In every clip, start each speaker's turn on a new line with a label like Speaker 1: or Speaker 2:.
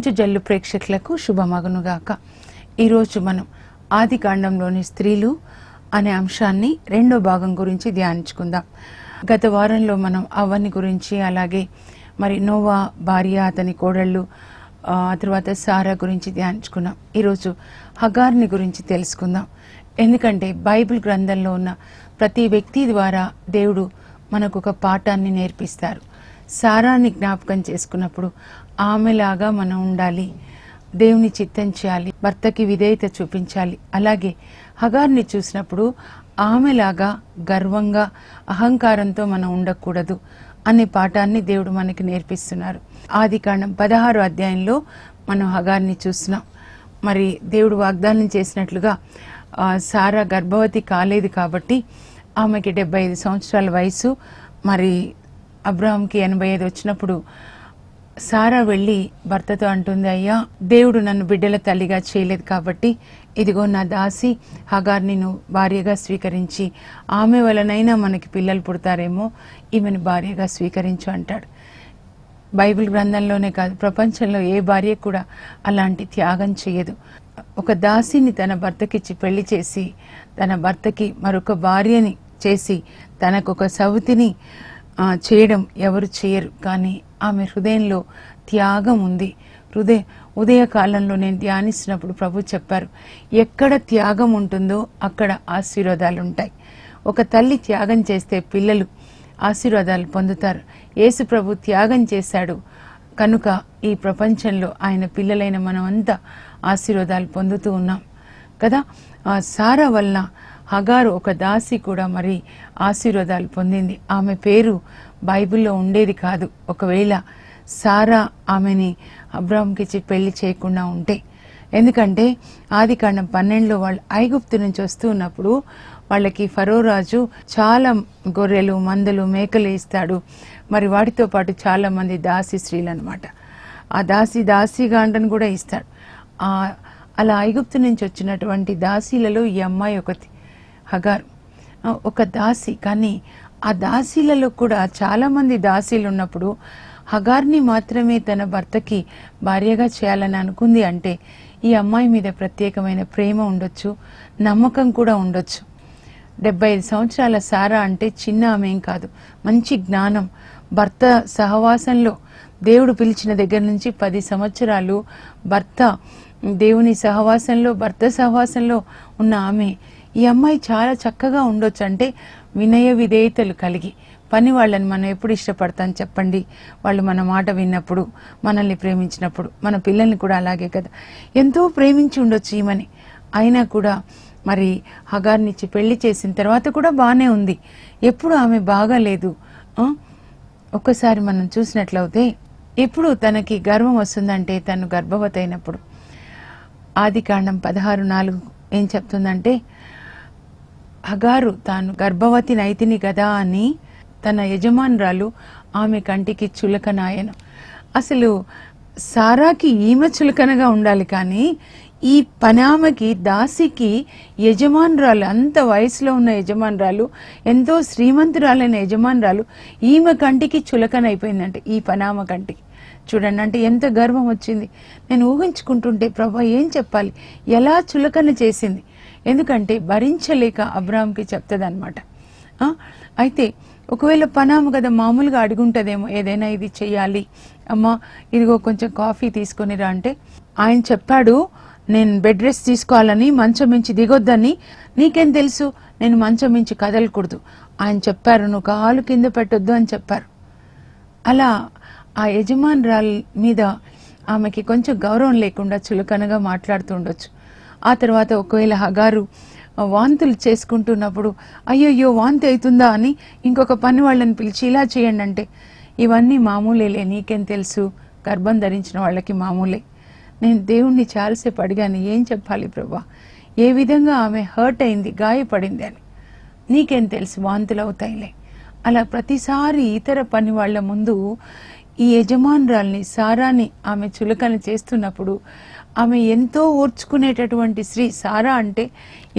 Speaker 1: మంచు జల్లు ప్రేక్షకులకు శుభమగునుగాక. ఈరోజు మనం ఆది కాండంలోని స్త్రీలు అనే అంశాన్ని రెండో భాగం గురించి ధ్యానించుకుందాం. గత వారంలో మనం అవ్వని గురించి, అలాగే మరి నోవా భార్య, అతని కోడళ్ళు, ఆ తర్వాత సారా గురించి ధ్యానించుకున్నాం. ఈరోజు హగార్ని గురించి తెలుసుకుందాం. ఎందుకంటే బైబిల్ గ్రంథంలో ఉన్న ప్రతి వ్యక్తి ద్వారా దేవుడు మనకు ఒక పాఠాన్ని నేర్పిస్తారు. సారాని జ్ఞాపకం చేసుకున్నప్పుడు ఆమెలాగా మనం ఉండాలి, దేవుని చిత్తం చేయాలి, భర్తకి విధేయత చూపించాలి. అలాగే హగార్ని చూసినప్పుడు ఆమెలాగా గర్వంగా అహంకారంతో మనం ఉండకూడదు అనే పాఠాన్ని దేవుడు మనకి నేర్పిస్తున్నారు. ఆది కాండం 16 అధ్యాయంలో మనం హగార్ని చూస్తున్నాం. మరి దేవుడు వాగ్దానం చేసినట్లుగా సారా గర్భవతి కాలేదు కాబట్టి ఆమెకి 75 సంవత్సరాల వయసు. మరి అబ్రాహాంకి 85 వచ్చినప్పుడు సారా వెళ్ళి భర్తతో అంటుంది, అయ్యా, దేవుడు నన్ను బిడ్డల తల్లిగా చేయలేదు కాబట్టి ఇదిగో నా దాసి హగార్ని నువ్వు భార్యగా స్వీకరించి, ఆమె వలనైనా మనకి పిల్లలు పుడతారేమో, ఈమెను భార్యగా స్వీకరించు అంటాడు. బైబిల్ గ్రంథంలోనే కాదు, ప్రపంచంలో ఏ భార్య కూడా అలాంటి త్యాగం చేయదు. ఒక దాసిని తన భర్తకిచ్చి పెళ్లి చేసి, తన భర్తకి మరొక భార్యని చేసి, తనకొక సౌతిని చేయడం ఎవరు చేయరు. కానీ ఆమె హృదయంలో త్యాగం ఉంది. ఉదయకాలంలో నేను ధ్యానిస్తున్నప్పుడు ప్రభు చెప్పారు, ఎక్కడ త్యాగం ఉంటుందో అక్కడ ఆశీర్వాదాలు ఉంటాయి. ఒక తల్లి త్యాగం చేస్తే పిల్లలు ఆశీర్వాదాలు పొందుతారు. యేసు ప్రభు త్యాగం చేశాడు కనుక ఈ ప్రపంచంలో ఆయన పిల్లలైన మనమంతా ఆశీర్వాదాలు పొందుతూ ఉన్నాం కదా. సారా వలన హగారు ఒక దాసి కూడా మరి ఆశీర్వాదాలు పొందింది. ఆమె పేరు బైబిల్లో ఉండేది కాదు ఒకవేళ సారా ఆమెని అబ్రాహాంకిచ్చి పెళ్లి చేయకుండా ఉంటే. ఎందుకంటే ఆది కాండం 12లో వాళ్ళు ఐగుప్తు నుంచి వస్తూ ఉన్నప్పుడు వాళ్ళకి ఫరో రాజు చాలా గొర్రెలు, మందలు, మేకలు ఇస్తాడు. మరి వాటితో పాటు చాలా మంది దాసి స్త్రీలు అనమాట. ఆ దాసిగా అంటని కూడా ఇస్తాడు. అలా ఐగుప్తు నుంచి వచ్చినటువంటి దాసీలలో ఈ అమ్మాయి ఒకటి, హగార్ ఒక దాసి. కానీ ఆ దాసీలలో కూడా చాలా మంది దాసీలు ఉన్నప్పుడు హగార్ని మాత్రమే తన భర్తకి భార్యగా చేయాలని అనుకుంది అంటే ఈ అమ్మాయి మీద ప్రత్యేకమైన ప్రేమ ఉండొచ్చు, నమ్మకం కూడా ఉండొచ్చు. 75 సంవత్సరాల సారా అంటే చిన్న ఆమెం కాదు, మంచి జ్ఞానం. భర్త సహవాసంలో దేవుడు పిలిచిన దగ్గర నుంచి 10 సంవత్సరాలు దేవుని సహవాసంలో, భర్త సహవాసంలో ఉన్న ఆమె. ఈ అమ్మాయి చాలా చక్కగా ఉండొచ్చు. అంటే వినయ విధేయతలు కలిగి. పని వాళ్ళని మనం ఎప్పుడు ఇష్టపడతాం చెప్పండి? వాళ్ళు మన మాట విన్నప్పుడు, మనల్ని ప్రేమించినప్పుడు. మన పిల్లల్ని కూడా అలాగే కదా, ఎంతో ప్రేమించి ఉండొచ్చు ఈమెని. అయినా కూడా మరి హగార్నిచ్చి పెళ్లి చేసిన తర్వాత కూడా బాగానే ఉంది, ఎప్పుడు ఆమె బాగాలేదు. ఒక్కసారి మనం చూసినట్లయితే ఎప్పుడు తనకి గర్వం వస్తుందంటే తను గర్భవతి అయినప్పుడు. ఆది కాండం 16:4 ఏం చెప్తుందంటే, హగారు తాను గర్భవతి నైతిని కదా అని తన యజమానురాలు ఆమె కంటికి చులకనాయను. అసలు సారాకి ఈమె చులకనగా ఉండాలి, కానీ ఈ పనామకి, దాసికి యజమానురాలు, అంత వయసులో ఉన్న యజమానురాలు, ఎంతో శ్రీమంతురాలైన యజమానురాలు ఈమె కంటికి చులకన అయిపోయిందంటే, ఈ పనామ కంటికి. చూడండి, అంటే ఎంత గర్వం వచ్చింది. నేను ఊహించుకుంటుంటే ప్రభా ఏం చెప్పాలి, ఎలా చులకన చేసింది. ఎందుకంటే భరించలేక అబ్రాహాంకి చెప్తుంది అనమాట. అయితే ఒకవేళ పనాము కదా, మామూలుగా అడుగుంటుందేమో, ఏదైనా ఇది చెయ్యాలి అమ్మా, ఇదిగో కొంచెం కాఫీ తీసుకొనిరా అంటే, ఆయన చెప్పాడు నేను బెడ్ రెస్ట్ తీసుకోవాలని, మంచం మించి దిగొద్దని. నీకేం తెలుసు నేను మంచం మించి కదలకూడదు. ఆయన చెప్పారు నువ్వు కాలు కింద పెట్టొద్దు అని చెప్పారు. అలా ఆ యజమానురాలి మీద ఆమెకి కొంచెం గౌరవం లేకుండా చులకనగా మాట్లాడుతూ ఉండొచ్చు. ఆ తర్వాత ఒకవేళ హగారు వాంతులు చేసుకుంటున్నప్పుడు అయ్యయ్యో వాంతి అవుతుందా అని ఇంకొక పని వాళ్ళని పిలిచి ఇలా చేయండి అంటే, ఇవన్నీ మామూలేలే, నీకేం తెలుసు, గర్భం ధరించిన వాళ్ళకి మామూలే. నేను దేవుణ్ణి చాలాసేపు అడిగాను, ఏం చెప్పాలి ప్రభా, ఏ విధంగా ఆమె హర్ట్ అయింది, గాయపడింది అని. నీకేం తెలుసు, వాంతులు అవుతాయిలే. అలా ప్రతిసారి ఇతర పని వాళ్ళ ముందు ఈ యజమానురాల్ని, సారాని ఆమె చులకన చేస్తున్నప్పుడు ఆమె ఎంతో ఓర్చుకునేటటువంటి స్త్రీ. సారా అంటే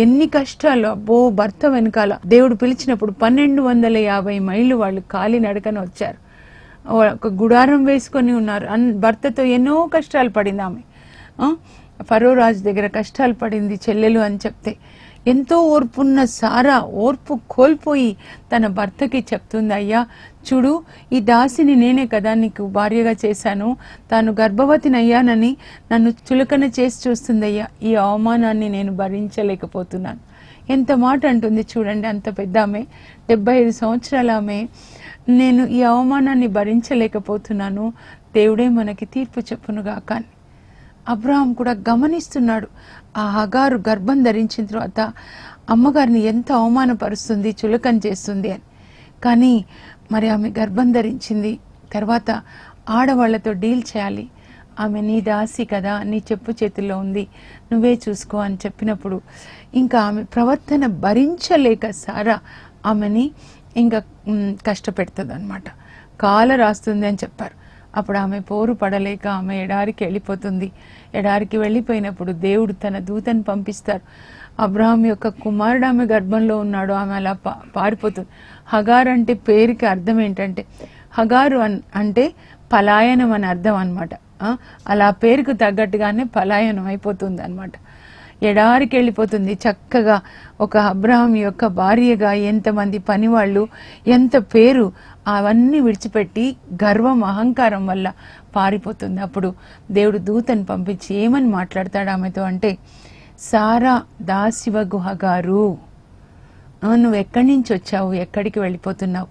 Speaker 1: ఎన్ని కష్టాలు, అబ్బో, భర్త వెనకాల దేవుడు పిలిచినప్పుడు 1250 మైళ్ళు వాళ్ళు కాలి నడకన వచ్చారు. ఒక గుడారం వేసుకొని ఉన్నారు. భర్తతో ఎన్నో కష్టాలు పడింది ఆమె. ఫరో రాజు దగ్గర కష్టాలు పడింది చెల్లెలు అని చెప్తే ఎంతో ఓర్పున్న సారా ఓర్పు కోల్పోయి తన భర్తకి చెప్తుంది, అయ్యా చూడు, ఈ దాసిని నేనే కదా నీకు భార్యగా చేశాను, తాను గర్భవతిని అయ్యానని నన్ను చులకన చేసి చూస్తుంది అయ్యా, ఈ అవమానాన్ని నేను భరించలేకపోతున్నాను. ఎంత మాట అంటుంది చూడండి. అంత పెద్ద ఆమె, 75 సంవత్సరాల ఆమె, నేను ఈ అవమానాన్ని భరించలేకపోతున్నాను, దేవుడే మనకి తీర్పు చెప్పునుగా. కానీ అబ్రహాం కూడా గమనిస్తున్నాడు, ఆ హగారు గర్భం ధరించిన తర్వాత అమ్మగారిని ఎంత అవమానపరుస్తుంది, చులకన చేస్తుంది అని. కానీ మరి ఆమె గర్భం ధరించింది, తర్వాత ఆడవాళ్లతో డీల్ చేయాలి, ఆమె నీ దాసి కదా, నీ చెప్పు చేతుల్లో ఉంది, నువ్వే చూసుకో అని చెప్పినప్పుడు ఇంకా ఆమె ప్రవర్తన భరించలేక సారా ఆమెని ఇంకా కష్టపెడుతుంది అనమాట. కాల రాస్తుంది అని చెప్పారు. అప్పుడు ఆమె పోరు పడలేక ఆమె ఎడారికి వెళ్ళిపోతుంది. ఎడారికి వెళ్ళిపోయినప్పుడు దేవుడు తన దూతను పంపిస్తారు. అబ్రహాం యొక్క కుమారుడు ఆమె గర్భంలో ఉన్నాడు, ఆమె అలా పారిపోతుంది. హగార్ అంటే పేరుకి అర్థం ఏంటంటే, హగారు అంటే పలాయనం అని అర్థం అనమాట. అలా పేరుకు తగ్గట్టుగానే పలాయనం అయిపోతుంది అనమాట. ఎడారికి వెళ్ళిపోతుంది. చక్కగా ఒక అబ్రహాం యొక్క భార్యగా ఎంతమంది పనివాళ్ళు, ఎంత పేరు, అవన్నీ విడిచిపెట్టి గర్వం అహంకారం వల్ల పారిపోతుంది. అప్పుడు దేవుడు దూతను పంపించి ఏమని మాట్లాడతాడు ఆమెతో అంటే, సారా దాసివగు హగారు, నువ్వు ఎక్కడి నుంచి వచ్చావు, ఎక్కడికి వెళ్ళిపోతున్నావు,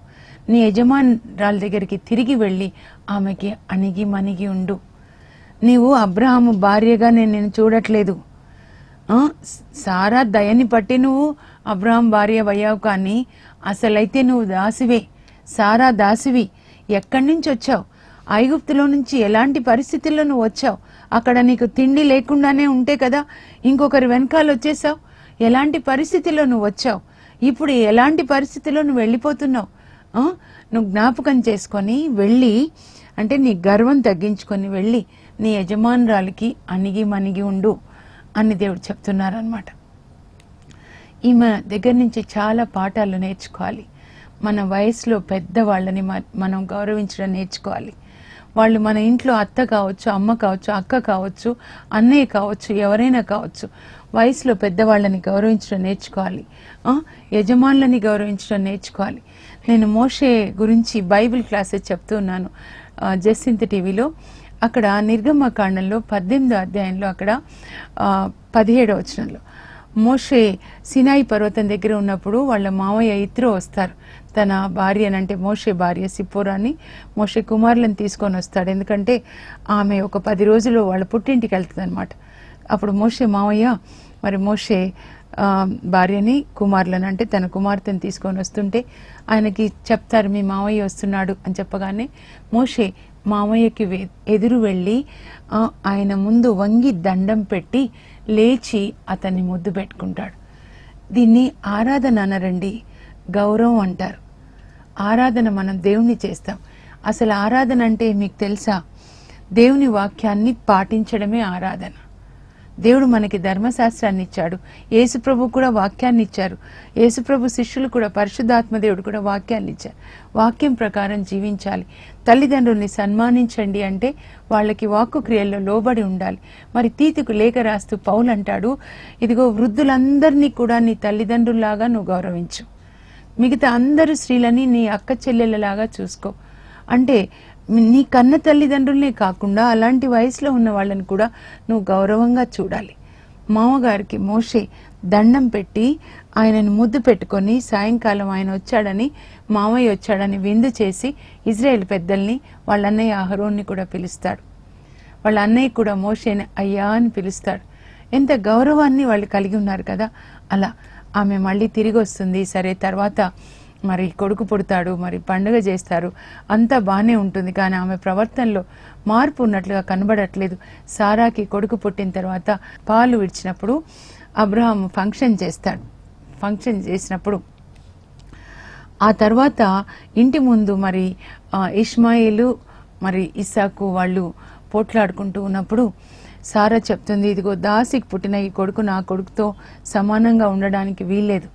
Speaker 1: నీ యజమానురాల దగ్గరికి తిరిగి వెళ్ళి ఆమెకి అణిగి మణిగి ఉండు. నీవు అబ్రహాము భార్యగా నేను చూడట్లేదు, సారా దయని పట్టి నువ్వు అబ్రహాం భార్య అయ్యావు, కానీ అసలైతే నువ్వు దాసివే, సారా దాసివి. ఎక్కడి నుంచి వచ్చావు, ఐగుప్తులో నుంచి ఎలాంటి పరిస్థితుల్లో నువ్వు వచ్చావు, అక్కడ నీకు తిండి లేకుండానే ఉంటే కదా ఇంకొకరి వెనకాల వచ్చేసావు, ఎలాంటి పరిస్థితుల్లో నువ్వు వచ్చావు, ఇప్పుడు ఎలాంటి పరిస్థితుల్లో నువ్వు వెళ్ళిపోతున్నావు, నువ్వు జ్ఞాపకం చేసుకొని వెళ్ళి, అంటే నీ గర్వం తగ్గించుకొని వెళ్ళి నీ యజమానురాలికి అణిగి మణిగి ఉండు అని దేవుడు చెప్తున్నారనమాట. ఈమె దగ్గర నుంచి చాలా పాఠాలు నేర్చుకోవాలి. మన వయసులో పెద్దవాళ్ళని మనం గౌరవించడం నేర్చుకోవాలి. వాళ్ళు మన ఇంట్లో అత్త కావచ్చు, అమ్మ కావచ్చు, అక్క కావచ్చు, అన్నయ్య కావచ్చు, ఎవరైనా కావచ్చు, వయసులో పెద్దవాళ్ళని గౌరవించడం నేర్చుకోవాలి, యజమానులని గౌరవించడం నేర్చుకోవాలి. నేను మోషే గురించి బైబిల్ క్లాసెస్ చెప్తున్నాను జస్సింత్ టీవీలో. అక్కడ నిర్గమకాండంలో 18వ అధ్యాయంలో అక్కడ 17వ వచనంలో మోషే సినాయి పర్వతం దగ్గర ఉన్నప్పుడు వాళ్ళ మావయ్య ఇత్రో వస్తారు, తన భార్యనంటే మోషే భార్య సిప్పోరాని, మోషే కుమారులను తీసుకొని వస్తాడు. ఎందుకంటే ఆమె ఒక 10 రోజులు వాళ్ళ పుట్టింటికి వెళ్తుంది అనమాట. అప్పుడు మోషే మావయ్య మరి మోషే భార్యని కుమారులను అంటే తన కుమార్తెను తీసుకొని వస్తుంటే ఆయనకి చెప్తారు, మీ మావయ్య వస్తున్నాడు అని చెప్పగానే మోషే మామయ్యకి ఎదురు వెళ్ళి ఆయన ముందు వంగి దండం పెట్టి లేచి అతన్ని ముద్దు పెట్టుకుంటాడు. దీన్ని ఆరాధన అనరండి, గౌరవం అంటారు. ఆరాధన మనం దేవుణ్ణి చేస్తాం. అసలు ఆరాధన అంటే మీకు తెలుసా, దేవుని వాక్యాన్ని పాటించడమే ఆరాధన. దేవుడు మనకి ధర్మశాస్త్రాన్ని ఇచ్చాడు, యేసుప్రభు కూడా వాక్యాన్ని ఇచ్చారు, యేసుప్రభు శిష్యులు కూడా, పరిశుద్ధాత్మ దేవుడు కూడా వాక్యాన్ని ఇచ్చారు. వాక్యం ప్రకారం జీవించాలి. తల్లిదండ్రుల్ని సన్మానించండి అంటే వాళ్ళకి వాక్కు క్రియల్లో లోబడి ఉండాలి. మరి తీతుకు లేఖ రాస్తూ పౌలు అంటాడు, ఇదిగో వృద్ధులందరినీ కూడా నీ తల్లిదండ్రుల్లాగా నువ్వు గౌరవించు, మిగతా అందరు స్త్రీలని నీ అక్క చెల్లెళ్ళలాగా చూసుకో. అంటే నీ కన్న తల్లిదండ్రులనే కాకుండా అలాంటి వయసులో ఉన్న వాళ్ళని కూడా నువ్వు గౌరవంగా చూడాలి. మామగారికి మోషే దండం పెట్టి ఆయనను ముద్దు పెట్టుకొని సాయంకాలం ఆయన వచ్చాడని, మామయ్య వచ్చాడని విందు చేసి ఇజ్రాయెల్ పెద్దల్ని, వాళ్ళ అన్నయ్య అహరోన్ని కూడా పిలుస్తాడు. వాళ్ళ అన్నయ్య కూడా మోషేని అయ్యా అని పిలుస్తాడు. ఎంత గౌరవాన్ని వాళ్ళు కలిగి ఉన్నారు కదా. అలా ఆమె మళ్ళీ తిరిగి వస్తుంది. సరే, తర్వాత మరి కొడుకు పుడతాడు, మరి పండుగ చేస్తారు, అంతా బాగానే ఉంటుంది. కానీ ఆమె ప్రవర్తనలో మార్పు ఉన్నట్లుగా కనబడట్లేదు. సారాకి కొడుకు పుట్టిన తర్వాత పాలు విడిచినప్పుడు అబ్రహాం ఫంక్షన్ చేస్తాడు. ఫంక్షన్ చేసినప్పుడు ఆ తర్వాత ఇంటి ముందు మరి ఇష్మాయిలు మరి ఇస్సాకు వాళ్ళు పోట్లాడుకుంటూ ఉన్నప్పుడు సారా చెప్తుంది, ఇదిగో దాసికి పుట్టిన ఈ కొడుకు నా కొడుకుతో సమానంగా ఉండడానికి వీల్లేదు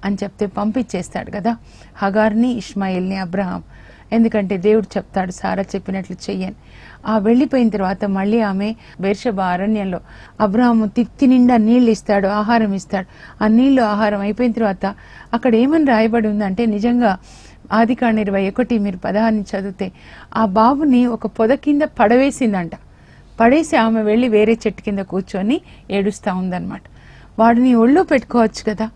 Speaker 1: అని చెప్తే పంపించేస్తాడు కదా హగార్ని, ఇష్మాయిల్ని అబ్రహాం. ఎందుకంటే దేవుడు చెప్తాడు సారా చెప్పినట్లు చెయ్యని. ఆ వెళ్ళిపోయిన తర్వాత మళ్ళీ ఆమె బెర్షెబా అరణ్యంలో అబ్రాహాము తిత్తి నిండా నీళ్ళు ఇస్తాడు, ఆహారం ఇస్తాడు. ఆ నీళ్లు ఆహారం అయిపోయిన తర్వాత అక్కడ ఏమని రాయబడి ఉందంటే, నిజంగా ఆదికాండం 21 మీరు 16 చదివితే ఆ బాబుని ఒక పొద కింద పడవేసిందంట. పడేసి ఆమె వెళ్ళి వేరే చెట్టు కింద కూర్చొని ఏడుస్తూ ఉందన్నమాట. వాడిని ఒళ్ళో పెట్టుకోవచ్చు కదా,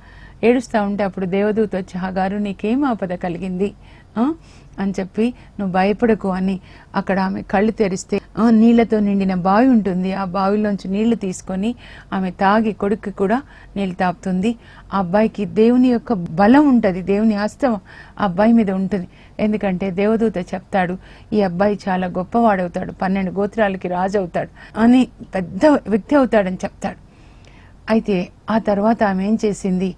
Speaker 1: ఏడుస్తూ ఉంటే అప్పుడు దేవదూత వచ్చి, హగారు నీకేం ఆపద కలిగింది అని చెప్పి, నువ్వు భయపడకు అని అక్కడ ఆమె కళ్ళు తెరిస్తే నీళ్లతో నిండిన బావి ఉంటుంది. ఆ బావిలోంచి నీళ్లు తీసుకొని ఆమె తాగి కొడుకు కూడా నీళ్ళు తాపుతుంది. ఆ అబ్బాయికి దేవుని యొక్క బలం ఉంటుంది, దేవుని హస్తం ఆ అబ్బాయి మీద ఉంటుంది. ఎందుకంటే దేవదూత చెప్తాడు, ఈ అబ్బాయి చాలా గొప్పవాడవుతాడు, 12 గోత్రాలకి రాజు అవుతాడు అని, పెద్ద వ్యక్తి అవుతాడని చెప్తాడు. అయితే ఆ తర్వాత ఆమె ఏం చేసింది,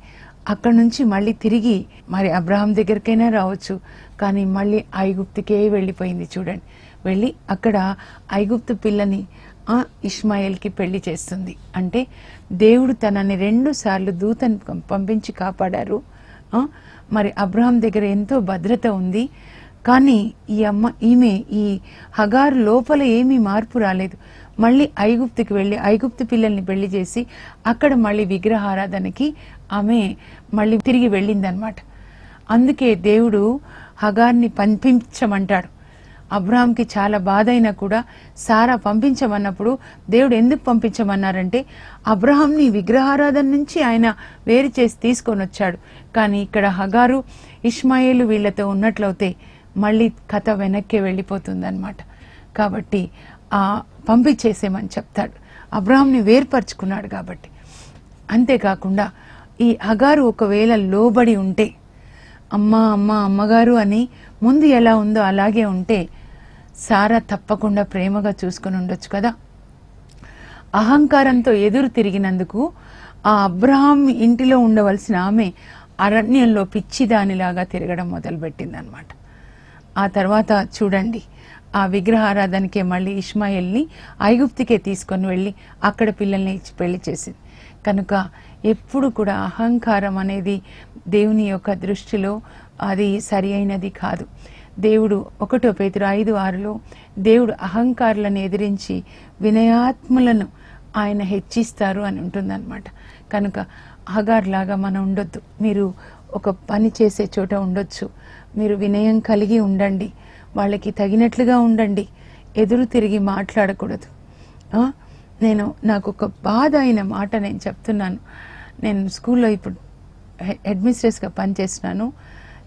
Speaker 1: అక్కడి నుంచి మళ్ళీ తిరిగి మరి అబ్రహాం దగ్గరికైనా రావచ్చు, కానీ మళ్ళీ ఐగుప్తుకే వెళ్ళిపోయింది. చూడండి, వెళ్ళి అక్కడ ఐగుప్తు పిల్లని ఇష్మాయేల్కి పెళ్లి చేస్తుంది. అంటే దేవుడు తనని 2 సార్లు దూతను పంపించి కాపాడారు. మరి అబ్రహాం దగ్గర ఎంతో భద్రత ఉంది. కానీ ఈమె ఈ హగారు లోపల ఏమీ మార్పు రాలేదు. మళ్ళీ ఐగుప్తుకి వెళ్ళి ఐగుప్తు పిల్లల్ని పెళ్లి చేసి అక్కడ మళ్ళీ విగ్రహారాధనకి ఆమె మళ్ళీ తిరిగి వెళ్ళిందనమాట. అందుకే దేవుడు హగార్ని పంపించమంటాడు. అబ్రహాంకి చాలా బాధ అయినా కూడా సారా పంపించమన్నప్పుడు దేవుడు ఎందుకు పంపించమన్నారంటే, అబ్రహాంని విగ్రహారాధన నుంచి ఆయన వేరు చేసి తీసుకొని వచ్చాడు. కానీ ఇక్కడ హగారు ఇష్మాయేలు వీళ్లతో ఉన్నట్లయితే మళ్ళీ కథ వెనక్కి వెళ్ళిపోతుందన్నమాట. కాబట్టి పంపించేసేమని చెప్తాడు. అబ్రహాంని వేర్పరచుకున్నాడు కాబట్టి. అంతేకాకుండా ఈ హగారు ఒకవేళ లోబడి ఉంటే, అమ్మగారు అని ముందు ఎలా ఉందో అలాగే ఉంటే సారా తప్పకుండా ప్రేమగా చూసుకుని ఉండొచ్చు కదా. అహంకారంతో ఎదురు తిరిగినందుకు ఆ అబ్రహాం ఇంటిలో ఉండవలసిన ఆమె అరణ్యంలో పిచ్చిదానిలాగా తిరగడం మొదలుపెట్టిందనమాట. ఆ తర్వాత చూడండి, ఆ విగ్రహారాధనకే మళ్ళీ ఇష్మాయేల్ని ఐగుప్తుకే తీసుకొని వెళ్ళి అక్కడ పిల్లల్ని ఇచ్చి పెళ్లి చేసింది. కనుక ఎప్పుడు కూడా అహంకారం అనేది దేవుని యొక్క దృష్టిలో అది సరి అయినది కాదు. దేవుడు 1 పేతురు 5:6 దేవుడు అహంకారులను ఎదిరించి వినయాత్ములను ఆయన హెచ్చిస్తారు అని ఉంటుందన్నమాట. కనుక హగార్ లాగా మనం ఉండొద్దు. మీరు ఒక పని చేసే చోట ఉండొచ్చు, మీరు వినయం కలిగి ఉండండి, వాళ్ళకి తగినట్లుగా ఉండండి, ఎదురు తిరిగి మాట్లాడకూడదు. నాకు ఒక బాధ అయిన మాట నేను చెప్తున్నాను. నేను స్కూల్లో ఇప్పుడు హెడ్ మిస్ట్రెస్గా పనిచేస్తున్నాను.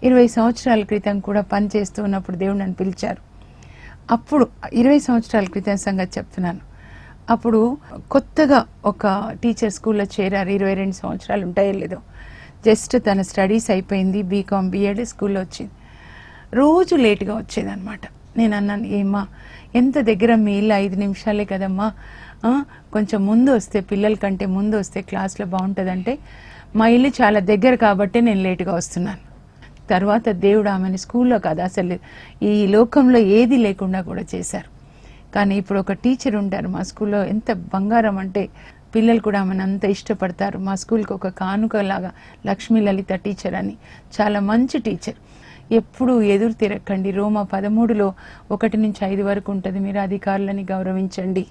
Speaker 1: 20 సంవత్సరాల క్రితం కూడా పనిచేస్తూ ఉన్నప్పుడు దేవుడు నన్ను పిలిచారు. అప్పుడు 20 సంవత్సరాల క్రితం సంగతి చెప్తున్నాను. అప్పుడు కొత్తగా ఒక టీచర్ స్కూల్లో చేరారు. 22 సంవత్సరాలు ఉంటాయో లేదో, జస్ట్ తన స్టడీస్ అయిపోయింది, బీకామ్ బిఎడ్, స్కూల్లో వచ్చింది. రోజు లేట్గా వచ్చేదన్నమాట. నేను అన్నాను, ఏమ్మా ఎంత దగ్గర మీ ఇల్లు 5 నిమిషాలే కదమ్మా, కొంచెం ముందు వస్తే, పిల్లల కంటే ముందు వస్తే క్లాస్లో బాగుంటుందంటే, మా ఇల్లు చాలా దగ్గర కాబట్టి నేను లేటుగా వస్తున్నాను. తర్వాత దేవుడు ఆమెను స్కూల్లో కాదు, అసలు ఈ లోకంలో ఏది లేకుండా కూడా చేశారు. కానీ ఇప్పుడు ఒక టీచర్ ఉంటారు మా స్కూల్లో, ఎంత బంగారం అంటే పిల్లలు కూడా ఆమెను అంత ఇష్టపడతారు. మా స్కూల్కి ఒక కానుకలాగా లక్ష్మీ లలిత టీచర్ అని, చాలా మంచి టీచర్. ఎప్పుడు ఎదురు తిరగకండి. రోమా 13లో 1-5 వరకు ఉంటుంది, మీరు అధికారులని గౌరవించండి,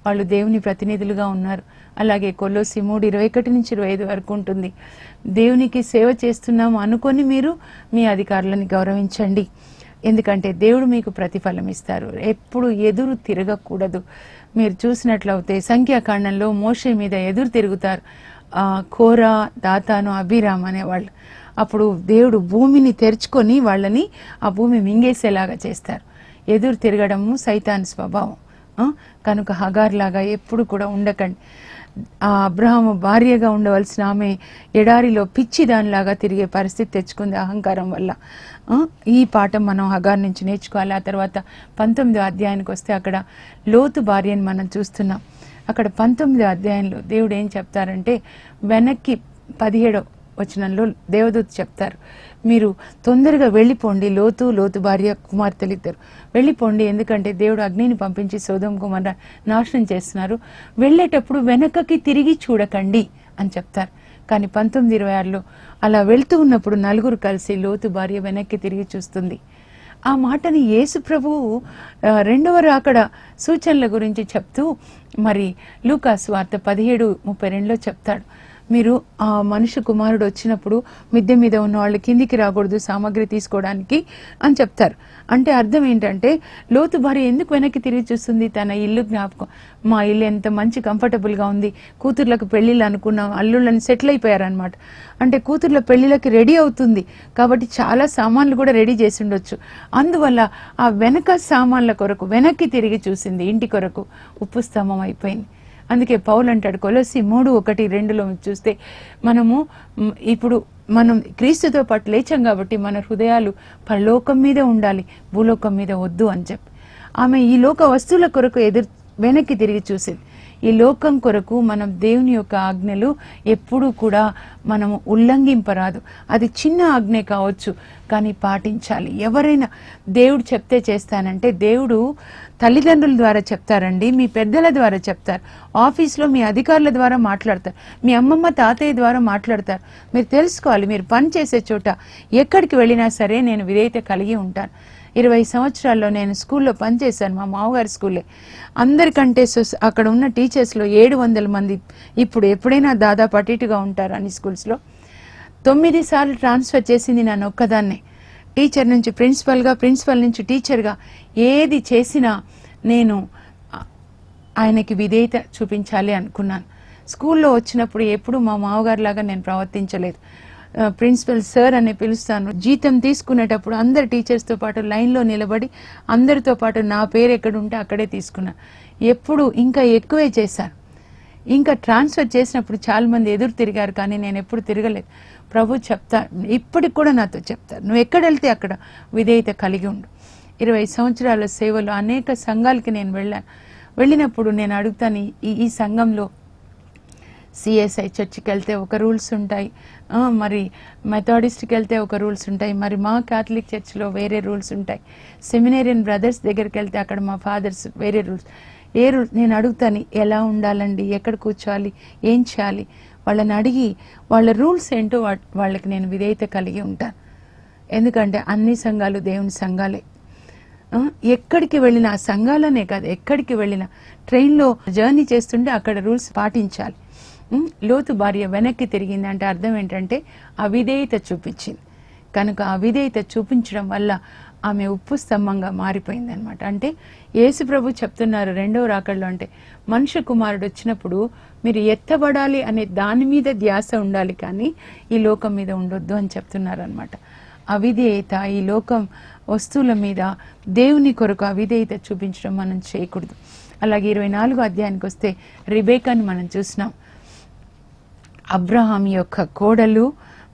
Speaker 1: వాళ్ళు దేవుని ప్రతినిధులుగా ఉన్నారు. అలాగే కొలోసి 3:21-25 వరకు ఉంటుంది, దేవునికి సేవ చేస్తున్నాము అనుకొని మీరు మీ అధికారులని గౌరవించండి, ఎందుకంటే దేవుడు మీకు ప్రతిఫలం ఇస్తారు. ఎప్పుడు ఎదురు తిరగకూడదు. మీరు చూసినట్లయితే సంఖ్యాకాండంలో మోషే మీద ఎదురు తిరుగుతారు కోరా, దాతాను, అభిరామ్ అనేవాళ్ళు. అప్పుడు దేవుడు భూమిని తెరుచుకొని వాళ్ళని ఆ భూమి మింగేసేలాగా చేస్తారు. ఎదురు తిరగడము సైతాన్ స్వభావం. కనుక హగార్ లాగా ఎప్పుడు కూడా ఉండకండి. ఆ అబ్రహాము భార్యగా ఉండవలసిన ఆమె ఎడారిలో పిచ్చి దానిలాగా తిరిగే పరిస్థితి తెచ్చుకుంది అహంకారం వల్ల. ఈ పాఠం మనం హగార్ నుంచి నేర్చుకోవాలి. ఆ తర్వాత 19వ అధ్యాయానికి వస్తే అక్కడ లోతు భార్యని మనం చూస్తున్నాం. అక్కడ 19వ అధ్యాయంలో దేవుడు ఏం చెప్తారంటే, వెనక్కి 17వ వచనంలో దేవదూత చెప్తారు, మీరు తొందరగా వెళ్ళిపోండి, లోతు భార్య కుమార్తెలు ఇద్దరు వెళ్ళిపోండి, ఎందుకంటే దేవుడు అగ్నిని పంపించి సొదొమ గొమొర్రా నాశనం చేస్తున్నారు, వెళ్ళేటప్పుడు వెనకకి తిరిగి చూడకండి అని చెప్తారు. కానీ 19:26లో అలా వెళ్తూ ఉన్నప్పుడు 4 కలిసి లోతు భార్య వెనక్కి తిరిగి చూస్తుంది. ఆ మాటని యేసు ప్రభువు రెండవ రాకడ సూచనల గురించి చెప్తూ మరి లూకా సువార్త 17:32లో చెప్తాడు, మీరు ఆ మనుష్య కుమారుడు వచ్చినప్పుడు మిద్దె మీద ఉన్న వాళ్ళు కిందికి రాకూడదు సామాగ్రి తీసుకోవడానికి అని చెప్తారు. అంటే అర్థం ఏంటంటే, లోతు భార్య ఎందుకు వెనక్కి తిరిగి చూస్తుంది? తన ఇల్లు జ్ఞాపకం, మా ఇల్లు ఎంత మంచి కంఫర్టబుల్గా ఉంది, కూతుర్లకు పెళ్ళిళ్ళు అనుకున్నాం, అల్లుళ్ళని సెటిల్ అయిపోయారనమాట. అంటే కూతుర్ల పెళ్ళిళ్ళకి రెడీ అవుతుంది కాబట్టి చాలా సామాన్లు కూడా రెడీ చేసి ఉండొచ్చు. అందువల్ల ఆ వెనక సామాన్ల కొరకు వెనక్కి తిరిగి చూసింది, ఇంటి కొరకు ఉప్పు స్తంభం అయిపోయింది. అందుకే పౌలు అంటాడు కొలస్సీ 3:1-2లో చూస్తే, మనము ఇప్పుడు మనం క్రీస్తుతో పాటు లేచాం కాబట్టి మన హృదయాలు పరలోకం మీద ఉండాలి, భూలోకం మీద వద్దు అని చెప్పి ఆమె ఈ లోక వస్తువుల కొరకు వెనక్కి తిరిగి చూసేది. ఈ లోకం కొరకు మనం దేవుని యొక్క ఆజ్ఞలు ఎప్పుడూ కూడా మనము ఉల్లంఘింపరాదు. అది చిన్న ఆజ్ఞ కావచ్చు కానీ పాటించాలి. ఎవరైనా దేవుడు చెప్తే చేస్తానంటే, దేవుడు తల్లిదండ్రుల ద్వారా చెప్తారండి, మీ పెద్దల ద్వారా చెప్తారు, ఆఫీస్లో మీ అధికారుల ద్వారా మాట్లాడతారు, మీ అమ్మమ్మ తాతయ్య ద్వారా మాట్లాడతారు. మీరు తెలుసుకోవాలి, మీరు పని చేసే చోట ఎక్కడికి వెళ్ళినా సరే నేను విధేయత కలిగి ఉంటాను. 20 సంవత్సరాల్లో నేను స్కూల్లో పనిచేశాను, మా మామగారి స్కూలే. అందరికంటే అక్కడ ఉన్న టీచర్స్లో 700 మంది ఇప్పుడు ఎప్పుడైనా దాదాపు అటు ఇటుగా ఉంటారు అన్ని స్కూల్స్లో. 9 సార్లు ట్రాన్స్ఫర్ చేసింది నన్ను ఒక్కదాన్నే. టీచర్ నుంచి ప్రిన్సిపల్గా, ప్రిన్సిపల్ నుంచి టీచర్గా ఏది చేసినా నేను ఆయనకి విధేయత చూపించాలి అనుకున్నాను. స్కూల్లో వచ్చినప్పుడు ఎప్పుడు మా మామగారిలాగా నేను ప్రవర్తించలేదు. ప్రిన్సిపల్ సార్ అని పిలుస్తాను. జీతం తీసుకునేటప్పుడు అందరు టీచర్స్తో పాటు లైన్లో నిలబడి అందరితో పాటు నా పేరు ఎక్కడ ఉంటే అక్కడే తీసుకున్నాను. ఎప్పుడు ఇంకా ఎక్కువే చేశాను. ఇంకా ట్రాన్స్ఫర్ చేసినప్పుడు చాలా మంది ఎదురు తిరిగారు కానీ నేను ఎప్పుడు తిరగలేదు. ప్రభు ఇప్పటికి కూడా నాతో చెప్తారు, నువ్వు ఎక్కడ వెళ్తే అక్కడ విధేయత కలిగి ఉండు. 20 సంవత్సరాల సేవలో అనేక సంఘాలకి నేను వెళ్ళినప్పుడు నేను అడుగుతాను, ఈ సంఘంలో సిఎస్ఐ చర్చికి వెళ్తే ఒక రూల్స్ ఉంటాయి, మరి మెథాడిస్ట్కి వెళ్తే ఒక రూల్స్ ఉంటాయి, మరి మా క్యాథలిక్ చర్చ్లో వేరే రూల్స్ ఉంటాయి, సెమినేరియన్ బ్రదర్స్ దగ్గరికి వెళ్తే అక్కడ మా ఫాదర్స్ వేరే రూల్స్. నేను అడుగుతాను, ఎలా ఉండాలండి, ఎక్కడ కూర్చోవాలి, ఏం చేయాలి, వాళ్ళని అడిగి వాళ్ళ రూల్స్ ఏంటో వాళ్ళకి నేను విధేయత కలిగి ఉంటాను. ఎందుకంటే అన్ని సంఘాలు దేవుని సంఘాలే. ఎక్కడికి వెళ్ళినా సంఘాలనే కాదు, ఎక్కడికి వెళ్ళినా ట్రైన్లో జర్నీ చేస్తుంటే అక్కడ రూల్స్ పాటించాలి. లోతు భార్య వెనక్కి తిరిగింది అంటే అర్థం ఏంటంటే అవిధేయత చూపించింది. కనుక అవిధేయత చూపించడం వల్ల ఆమె ఉప్పు స్తంభంగా మారిపోయింది అనమాట. అంటే యేసు ప్రభు చెప్తున్నారు రెండవ రాకడలో, అంటే మనుష్య కుమారుడు వచ్చినప్పుడు మీరు ఎత్తబడాలి అనే దాని మీద ధ్యాస ఉండాలి కానీ ఈ లోకం మీద ఉండొద్దు అని చెప్తున్నారు అనమాట. అవిధేయత, ఈ లోకం వస్తువుల మీద దేవుని కొరకు అవిధేయత చూపించడం మనం చేయకూడదు. అలాగే 24వ అధ్యాయానికి వస్తే రిబేకాని మనం చూసినాం. అబ్రహాం యొక్క కోడలు,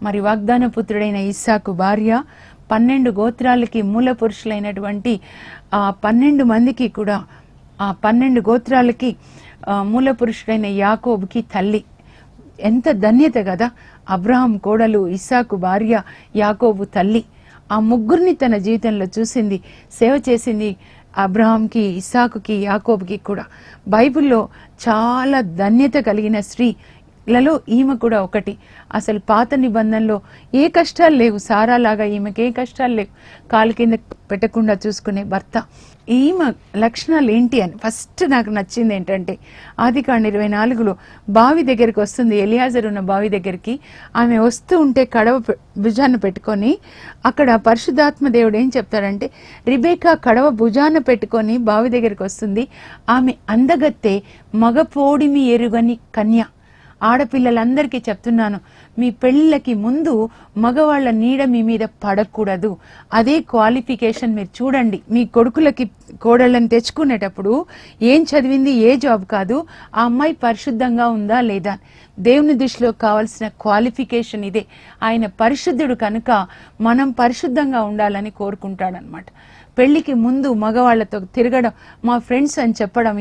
Speaker 1: మరి వాగ్దాన పుత్రుడైన ఇస్సాకు భార్య, 12 గోత్రాలకి మూల పురుషులైనటువంటి 12 మందికి కూడా 12 గోత్రాలకి మూల పురుషుడైన యాకోబుకి తల్లి. ఎంత ధన్యత కదా! అబ్రహాం కోడలు, ఇస్సాకు భార్య, యాకోబు తల్లి. ఆ ముగ్గురిని తన జీవితంలో చూసింది, సేవ చేసింది. అబ్రహాంకి, ఇస్సాకుకి, యాకోబుకి కూడా. బైబిల్లో చాలా ధన్యత కలిగిన స్త్రీలలో ఈమె కూడా ఒకటి. అసలు పాత నిబంధనలో ఏ కష్టాలు లేవు, సారాలాగా ఈమెకి ఏ కష్టాలు లేవు, కాలు కింద పెట్టకుండా చూసుకునే భర్త. ఈమె లక్షణాలు ఏంటి అని ఫస్ట్ నాకు నచ్చింది ఏంటంటే, ఆదికాండం 24లో బావి దగ్గరికి వస్తుంది, ఎలియాజరు ఉన్న బావి దగ్గరికి. ఆమె వస్తూ ఉంటే కడవ భుజాన పెట్టుకొని, అక్కడ పరిశుద్ధాత్మ దేవుడు ఏం చెప్తాడంటే, రిబేకా కడవ భుజాన పెట్టుకొని బావి దగ్గరికి వస్తుంది. ఆమె అందగత్తే, మగపోడిమి ఎరుగని కన్య. ఆడపిల్లలందరికీ చెప్తున్నాను, మీ పెళ్ళిళ్ళకి ముందు మగవాళ్ల నీడ మీ మీద పడకూడదు. అదే క్వాలిఫికేషన్ మీరు చూడండి. మీ కొడుకులకి కోడళ్ళని తెచ్చుకునేటప్పుడు ఏం చదివింది, ఏ జాబ్ కాదు, ఆ అమ్మాయి పరిశుద్ధంగా ఉందా లేదా. దేవుని దృష్టిలో కావాల్సిన క్వాలిఫికేషన్ ఇదే. ఆయన పరిశుద్ధుడు కనుక మనం పరిశుద్ధంగా ఉండాలని కోరుకుంటాడనమాట. పెళ్లికి ముందు మగవాళ్లతో తిరగడం, మా ఫ్రెండ్స్ అని చెప్పడం,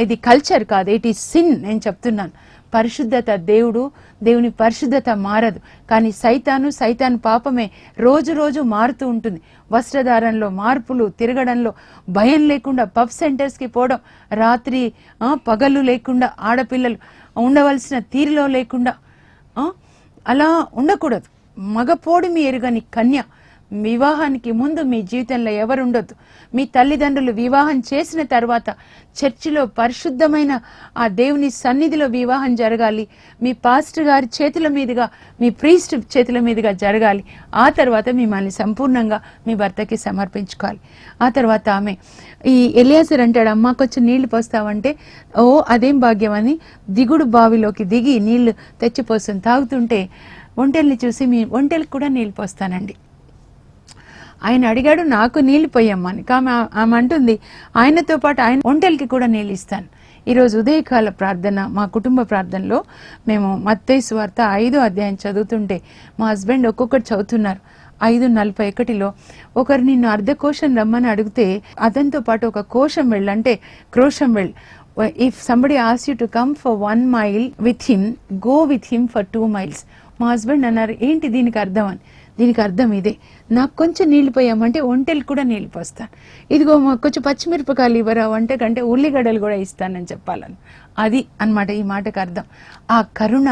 Speaker 1: ఇది కల్చర్ కాదు, ఇట్ ఈస్ సిన్. నేను చెప్తున్నాను, పరిశుద్ధత దేవుని పరిశుద్ధత మారదు. కానీ సైతాను పాపమే రోజు రోజు మారుతూ ఉంటుంది. వస్త్రధారణలో మార్పులు, తిరగడంలో భయం లేకుండా పబ్ సెంటర్స్కి పోవడం, రాత్రి పగలు లేకుండా ఆడపిల్లలు ఉండవలసిన తీరులో లేకుండా అలా ఉండకూడదు. మగపోడిమి ఎరుగని కన్య, వివాహానికి ముందు మీ జీవితంలో ఎవరుండొద్దు. మీ తల్లిదండ్రులు వివాహం చేసిన తర్వాత చర్చిలో పరిశుద్ధమైన ఆ దేవుని సన్నిధిలో వివాహం జరగాలి. మీ పాస్టర్ గారి చేతుల మీదుగా, మీ ప్రీస్ట్ చేతుల మీదుగా జరగాలి. ఆ తర్వాత మిమ్మల్ని సంపూర్ణంగా మీ భర్తకి సమర్పించుకోవాలి. ఆ తర్వాత ఆమె ఈ ఎలియాజర్ అంటాడు, అమ్మ కొంచెం నీళ్లు పోస్తావంటే, ఓ అదేం భాగ్యం అని దిగుడు బావిలోకి దిగి నీళ్లు తెచ్చిపోస్తుంది. తాగుతుంటే ఒంటెల్ని చూసి, మీ ఒంటెలకు కూడా నీళ్ళు పోస్తానండి. ఆయన అడిగాడు, నాకు నీళ్లు పోయమ్మని. ఆమె అంటుంది, ఆయనతో పాటు ఆయన ఒంటెలకి కూడా నీళ్ళు ఇస్తాను. ఈరోజు ఉదయకాల ప్రార్థన, మా కుటుంబ ప్రార్థనలో మేము మత్తయి సువార్త 5వ అధ్యాయం చదువుతుంటే మా హస్బెండ్ ఒక్కొక్కటి చదువుతున్నారు. 5:41 ఒకరు నిన్ను అర్ధకోశం రమ్మని అడిగితే అతనితో పాటు ఒక కోశం వెళ్ళు, అంటే క్రోశం వెళ్ళు. If somebody ask you to come for 1 mile with him, go with him for 2 miles. మా హస్బెండ్ అన్నారు, ఏంటి దీనికి అర్థం అని. దీనికి అర్థం ఇదే, నాకు కొంచెం నీళ్లు పోయామంటే ఒంటెలు కూడా నీళ్లు పోస్తాను. ఇదిగో కొంచెం పచ్చిమిరపకాయలు ఇవ్వరా వంట కంటే ఉల్లిగడ్డలు కూడా ఇస్తానని చెప్పాలని. అది అన్నమాట ఈ మాటకు అర్థం. ఆ కరుణ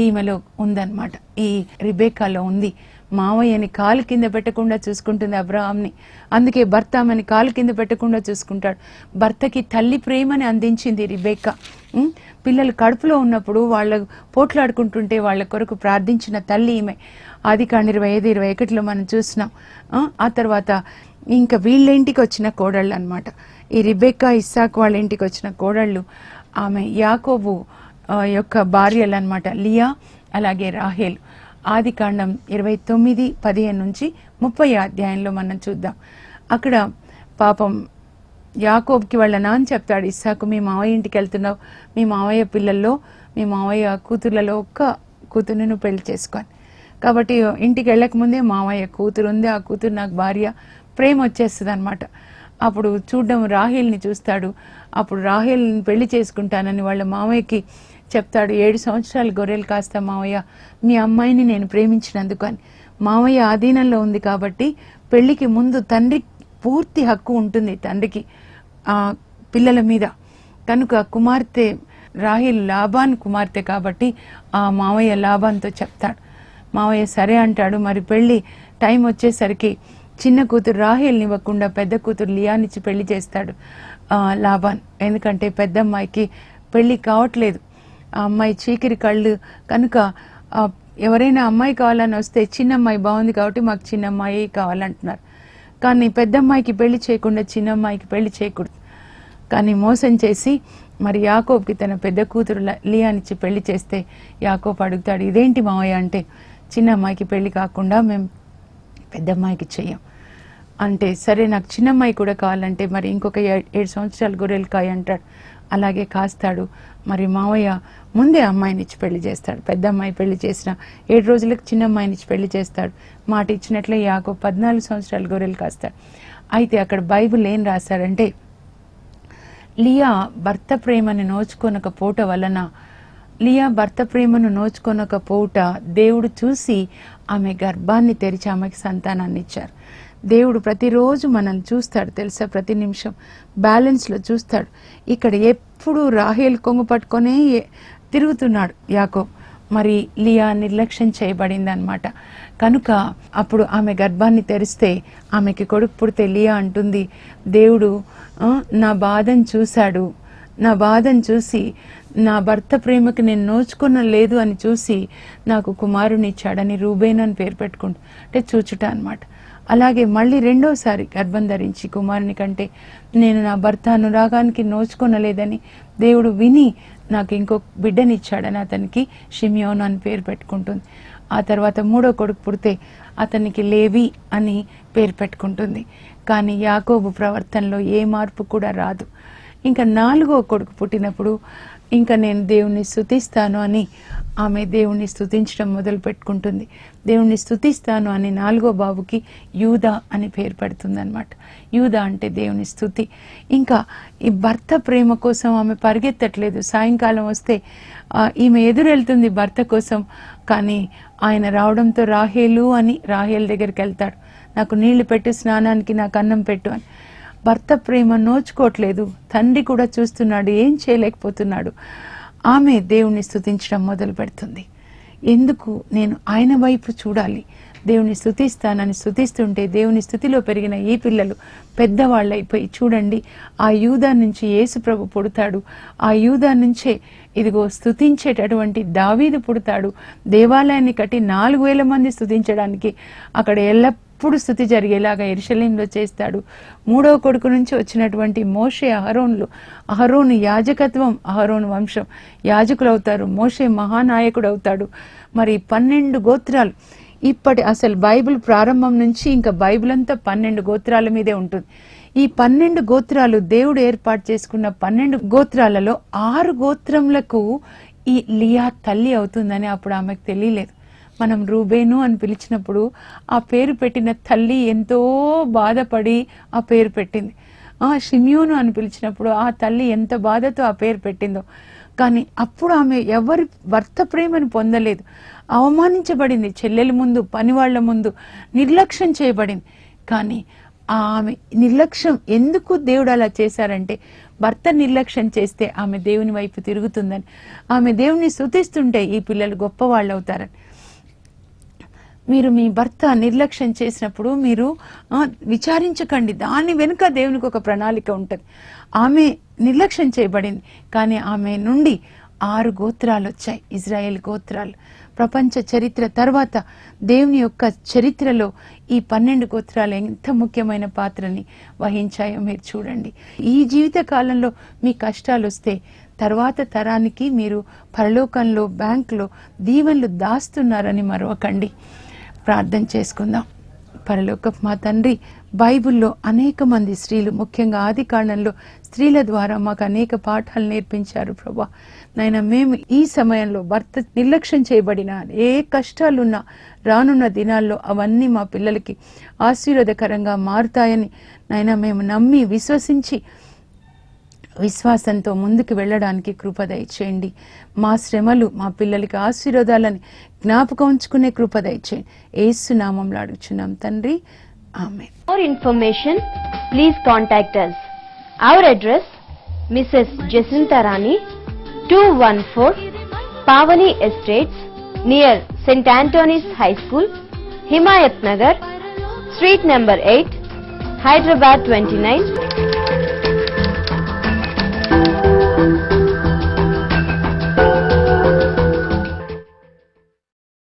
Speaker 1: ఈమెలో ఉందన్నమాట, ఈ రిబేకాలో ఉంది. మావయ్యని కాలు కింద పెట్టకుండా చూసుకుంటుంది అబ్రహాంని. అందుకే భర్త ఆమెని కాలు కింద పెట్టకుండా చూసుకుంటాడు. భర్తకి తల్లి ప్రేమని అందించింది రిబేకా. పిల్లలు కడుపులో ఉన్నప్పుడు వాళ్ళ పోట్లాడుకుంటుంటే వాళ్ళ కొరకు ప్రార్థించిన తల్లి ఈమె. ఆదికాండం 25:21 మనం చూసినాం. ఆ తర్వాత ఇంకా వీళ్ళ ఇంటికి వచ్చిన కోడళ్ళు అనమాట. ఈ రిబేకా, ఇస్సాకు వాళ్ళ ఇంటికి వచ్చిన కోడళ్ళు ఆమె యాకోబు యొక్క భార్యలు అనమాట, లియా అలాగే రాహేలు. ఆదికాండం 29:15 నుంచి 30 అధ్యాయంలో మనం చూద్దాం. అక్కడ పాపం యాకోబ్కి వాళ్ళ నాన్న చెప్తాడు, ఇస్సాకు మీ మావయ్య ఇంటికి వెళ్తున్నావు, మీ మావయ్య పిల్లల్లో, మీ మావయ్య కూతుర్లలో ఒక్క కూతురుని నువ్వు పెళ్లి చేసుకొని. కాబట్టి ఇంటికి వెళ్ళకముందే మావయ్య కూతురు ఉంది, ఆ కూతురు నాకు భార్య, ప్రేమ వచ్చేస్తుంది అనమాట. అప్పుడు చూడడం రాహేల్ని చూస్తాడు. అప్పుడు రాహేల్ని పెళ్లి చేసుకుంటానని వాళ్ళ మావయ్యకి చెప్తాడు. 7 సంవత్సరాలు గొర్రెలు కాస్తా మావయ్య, మీ అమ్మాయిని నేను ప్రేమించినందుకు అని. మావయ్య ఆధీనంలో ఉంది కాబట్టి పెళ్లికి ముందు తండ్రి పూర్తి హక్కు ఉంటుంది తండ్రికి పిల్లల మీద. కనుక కుమార్తె రాహేల్ లాబాన్ కుమార్తె కాబట్టి ఆ మావయ్య లాబాన్తో చెప్తాడు. మావయ్య సరే అంటాడు. మరి పెళ్లి టైం వచ్చేసరికి చిన్న కూతురు రాహేల్ని ఇవ్వకుండా పెద్ద కూతురు లియానిచ్చి పెళ్లి చేస్తాడు లాబాన్. ఎందుకంటే పెద్ద అమ్మాయికి పెళ్లి కావట్లేదు, ఆ అమ్మాయి చీకిరి కళ్ళు కనుక ఎవరైనా అమ్మాయి కావాలని వస్తే చిన్న అమ్మాయి బాగుంది కాబట్టి మాకు చిన్న అమ్మాయి కావాలంటున్నారు. కానీ పెద్ద అమ్మాయికి పెళ్లి చేయకుండా చిన్న అమ్మాయికి పెళ్లి చేయకూడదు. కానీ మోసం చేసి మరి యాకోబ్కి తన పెద్ద కూతురు లియానిచ్చి పెళ్లి చేస్తే యాకోబ్ అడుగుతాడు, ఇదేంటి మావయ్య అంటే, చిన్న అమ్మాయికి పెళ్లి కాకుండా మేము పెద్ద అమ్మాయికి చెయ్యం అంటే, సరే నాకు చిన్న అమ్మాయి కూడా కావాలంటే మరి ఇంకొక 7 సంవత్సరాలు గొర్రెలు కాయ అంటాడు. అలాగే కాస్తాడు. మరి మావయ్య ముందే అమ్మాయిని ఇచ్చి పెళ్లి చేస్తాడు. పెద్ద అమ్మాయి పెళ్లి చేసిన 7 రోజులకు చిన్న అమ్మాయిని ఇచ్చి పెళ్లి చేస్తాడు. మాట ఇచ్చినట్లే యాకోబు 14 సంవత్సరాలు గొర్రెలు కాస్తాడు. అయితే అక్కడ బైబిల్ ఏం రాశాడంటే, లియా భర్త ప్రేమని నోచుకొనకపోవట వలన, లియా భర్త ప్రేమను నోచుకొనకపోవట దేవుడు చూసి ఆమె గర్భాన్ని తెరిచి ఆమెకి సంతానాన్ని ఇచ్చారు. దేవుడు ప్రతిరోజు మనల్ని చూస్తాడు తెలుసా, ప్రతి నిమిషం బ్యాలెన్స్లో చూస్తాడు. ఇక్కడ ఎప్పుడు రాహేల్ కొంగు పట్టుకొనే తిరుగుతున్నాడు యాకోబ్. మరి లియా నిర్లక్ష్యం చేయబడింది అనమాట. కనుక అప్పుడు ఆమె గర్భాన్ని తెరిస్తే ఆమెకి కొడుకు పుడితే లియా అంటుంది, దేవుడు నా బాధను చూశాడు, నా బాధను చూసి నా భర్త ప్రేమకి నేను నోచుకున్న లేదు అని చూసి నాకు కుమారుని ఇచ్చాడని రూబేన్ అని పేరు పెట్టుకుంటా, అంటే చూచుట అనమాట. అలాగే మళ్ళీ రెండోసారి గర్భం ధరించి కుమారుని కంటే నేను నా భర్త అనురాగానికి నోచుకొనలేదని దేవుడు విని నాకు ఇంకో బిడ్డనిచ్చాడని అతనికి షిమియోను అని పేరు పెట్టుకుంటుంది. ఆ తర్వాత 3వ కొడుకు పుడితే అతనికి లేవి అని పేరు పెట్టుకుంటుంది. కానీ యాకోబు ప్రవర్తనలో ఏ మార్పు కూడా రాదు. ఇంకా 4వ కొడుకు పుట్టినప్పుడు ఇంకా నేను దేవుణ్ణి స్తుతిస్తాను అని ఆమె దేవుణ్ణి స్తుతించడం మొదలు పెట్టుకుంటుంది. దేవుణ్ణి స్తుతిస్తాను అని 4వ బాబుకి యూదా అని పేరు పెడుతుంది అనమాట. యూదా అంటే దేవుని స్తుతి. ఇంకా ఈ భర్త ప్రేమ కోసం ఆమె పరిగెత్తట్లేదు. సాయంకాలం వస్తే ఈమె ఎదురెళ్తుంది భర్త కోసం. కానీ ఆయన రావడంతో రాహేలు అని రాహేల్ దగ్గరికి వెళ్తాడు. నాకు నీళ్లు పెట్టు, స్నానానికి నాకు అన్నం పెట్టు అని. భర్త ప్రేమ నోచుకోవట్లేదు. తండ్రి కూడా చూస్తున్నాడు, ఏం చేయలేకపోతున్నాడు. ఆమె దేవుణ్ణి స్తుతించడం మొదలు పెడుతుంది. ఎందుకు? నేను ఆయన వైపు చూడాలి, దేవుని స్తుతిస్తానని స్తుతిస్తుంటే దేవుని స్థుతిలో పెరిగిన ఈ పిల్లలు పెద్దవాళ్ళైపోయి చూడండి, ఆ యూదా నుంచి యేసు ప్రభు పుడతాడు, ఆ యూదా నుంచే ఇదిగో స్తుతించేటటువంటి దావీదు పుడతాడు. దేవాలయాన్ని కట్టి 4000 మంది స్తుతించడానికి అక్కడ ఎల్లప్పుడూ స్తుతి జరిగేలాగా యెరూషలేములో చేస్తాడు. 3వ కొడుకు నుంచి వచ్చినటువంటి మోషే, అహరోను యాజకత్వం, అహరోను వంశం యాజకులు అవుతారు. మోషే మహానాయకుడు అవుతాడు. మరి 12 గోత్రాలు, ఇప్పటి అసలు బైబిల్ ప్రారంభం నుంచి ఇంకా బైబిల్ అంతా 12 గోత్రాల మీదే ఉంటుంది. ఈ 12 గోత్రాలు దేవుడు ఏర్పాటు చేసుకున్న 12 గోత్రాలలో 6 గోత్రములకు ఈ లియా తల్లి అవుతుందని అప్పుడు ఆమెకు తెలియలేదు. మనం రూబేను అని పిలిచినప్పుడు ఆ పేరు పెట్టిన తల్లి ఎంతో బాధపడి ఆ పేరు పెట్టింది. షిమ్యోను అని పిలిచినప్పుడు ఆ తల్లి ఎంత బాధతో ఆ పేరు పెట్టిందో. కానీ అప్పుడు ఆమె ఎవరి భర్త ప్రేమను పొందలేదు, అవమానించబడింది, చెల్లెల ముందు, పనివాళ్ల ముందు నిర్లక్ష్యం చేయబడింది. కానీ ఆమె నిర్లక్ష్యం ఎందుకు దేవుడు అలా చేశారంటే, భర్త నిర్లక్ష్యం చేస్తే ఆమె దేవుని వైపు తిరుగుతుందని, ఆమె దేవుని స్తుతిస్తుంటే ఈ పిల్లలు గొప్పవాళ్ళు అవుతారని. మీరు మీ భర్త నిర్లక్ష్యం చేసినప్పుడు మీరు విచారించకండి, దాని వెనుక దేవునికి ఒక ప్రణాళిక ఉంటుంది. ఆమె నిర్లక్ష్యం చేయబడింది, కానీ ఆమె నుండి 6 గోత్రాలు వచ్చాయి, ఇజ్రాయేల్ గోత్రాలు. ప్రపంచ చరిత్ర తర్వాత దేవుని యొక్క చరిత్రలో ఈ 12 గోత్రాలు ఎంత ముఖ్యమైన పాత్రని వహించాయో మీరు చూడండి. ఈ జీవిత కాలంలో మీ కష్టాలు వస్తే తర్వాత తరానికి మీరు పరలోకంలో బ్యాంకులో దీవెనలు దాస్తున్నారని మరవకండి. ప్రార్థన చేసుకుందాం. పరలోకపు మా తండ్రి, బైబిల్లో అనేక మంది స్త్రీలు, ముఖ్యంగా ఆది కాండంలో స్త్రీల ద్వారా మాకు అనేక పాఠాలు నేర్పించారు ప్రభా. నాయన, మేము ఈ సమయంలో భర్త నిర్లక్ష్యం చేయబడిన ఏ కష్టాలున్నా రానున్న దినాల్లో అవన్నీ మా పిల్లలకి ఆశీర్వాదకరంగా మారుతాయని నాయన మేము నమ్మి విశ్వసించి విశ్వాసంతో ముందుకు వెళ్ళడానికి కృప దయచేయండి. మా శ్రమలు మా పిల్లలకి ఆశీర్వాదాలని జ్ఞాపకం ఉంచుకునే కృప దయచేయండి. యేసు నామములో అడుగుచున్నాం తండ్రి, ఆమేన్.
Speaker 2: For information, please contact us. Our address, Mrs. Jacinta Rani, 214 Pavani Estates, near St. Anthony's High School, Himayat Nagar, Street number 8, Hyderabad 29,